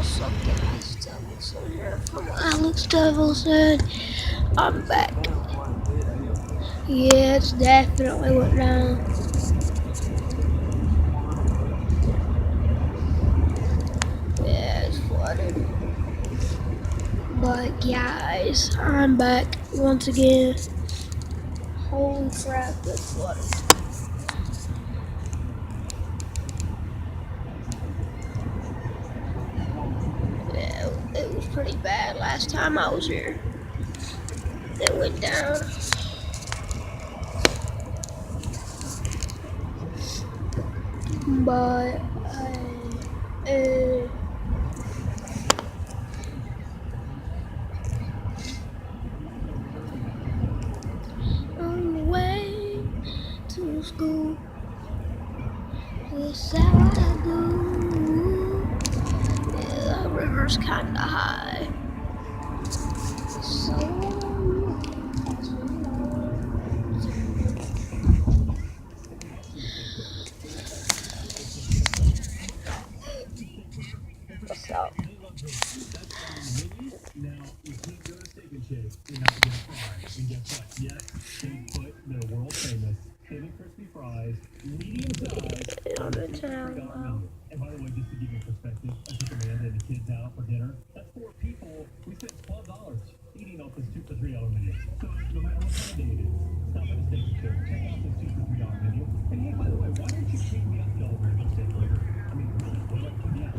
What's up, guys? Devilson here from Alex Devilson. I'm back. Yeah, it's definitely went down. Yeah, it's flooded. But guys, I'm back once again. Holy crap, it's flooded. Yeah, it was pretty bad last time I was here. It went down. But on the way to school, this how I do. Yeah, the river's kinda high. So what's up? Now, you can't go to Steak and Shake and not get fries. And guess what? Yes, they put their world famous thin crispy fries, medium size, on the $2 menu. And by the way, just to give you perspective, I took Amanda and the kids out for dinner. That's 4 people. We spent $12 eating off this $2 for $3 menu. So no matter what kind of day it is, stop at a Steak and Shake. Check out this $2 for $3 menu. And hey, by the way, why don't you treat me up Delaware for steak later? I mean, really, yeah.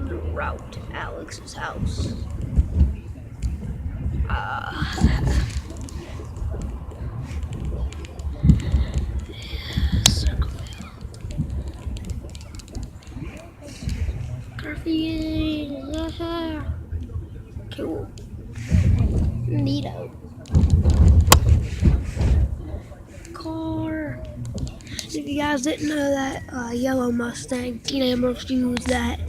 The route to Alex's house. Garfield. Cool. Neato. Car. If you guys didn't know that yellow Mustang, Dean Ambrose used that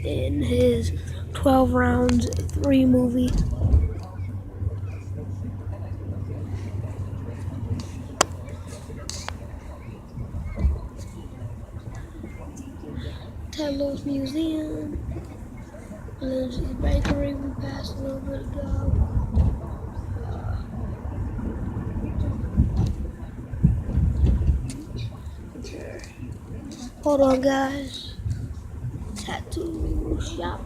in his 12 Rounds 3 movie. Tedlo's Museum. Lindsay's Bakery, we passed a little bit ago. Hold on, guys. Tattoo shop.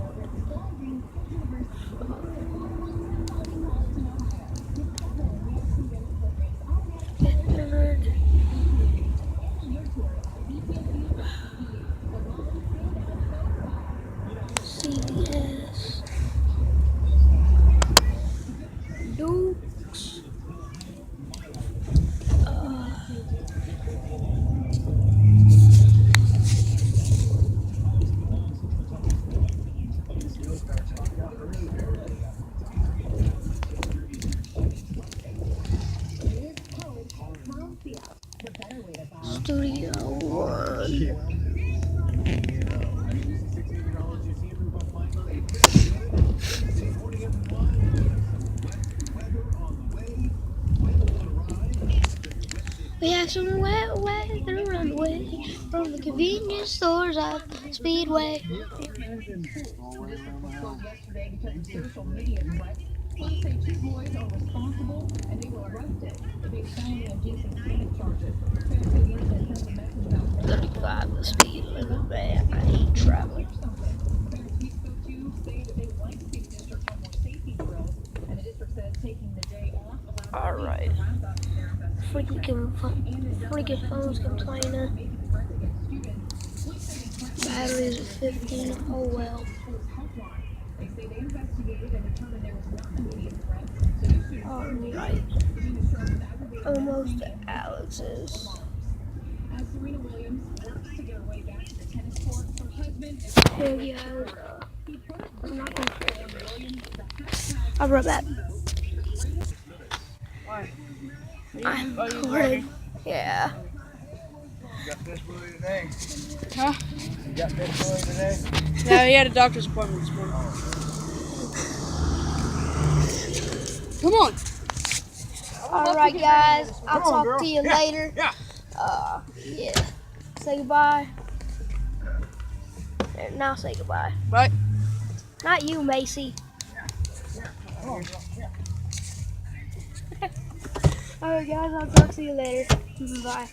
CVS. Dukes. Studio One. We have some wet weather on the way from the convenience stores up Speedway. Police say 2 boys are responsible and they were arrested. The big felony inducing panic charges. Tennessee Wednesday sent a message about 35 the speed limit, man. I hate traveling. we spoke to say that they would like to see the district have more safety drills, and the district says taking the day off allows Alright. to wrap up their investigation. Freaking phone's complaining. Batteries are 15. Oh well. They say they investigated and determined there was not an immediate threat. So the student Alright. Almost to Alex's. As Serena Williams works to get her way back to the tennis court, her husband is There you go. I'm not gonna I'll rub that. Why? I'm recording. Yeah. You got fish Willie today? Huh? You got fish Willie today? No, he had a doctor's appointment this morning. Come on. Alright, guys. I'll Come on, talk girl. to you Yeah. later. Yeah. Yeah. Say goodbye. Alright, now say goodbye. Right. Not you, Macy. Alright, guys, I'll talk to you later. Bye.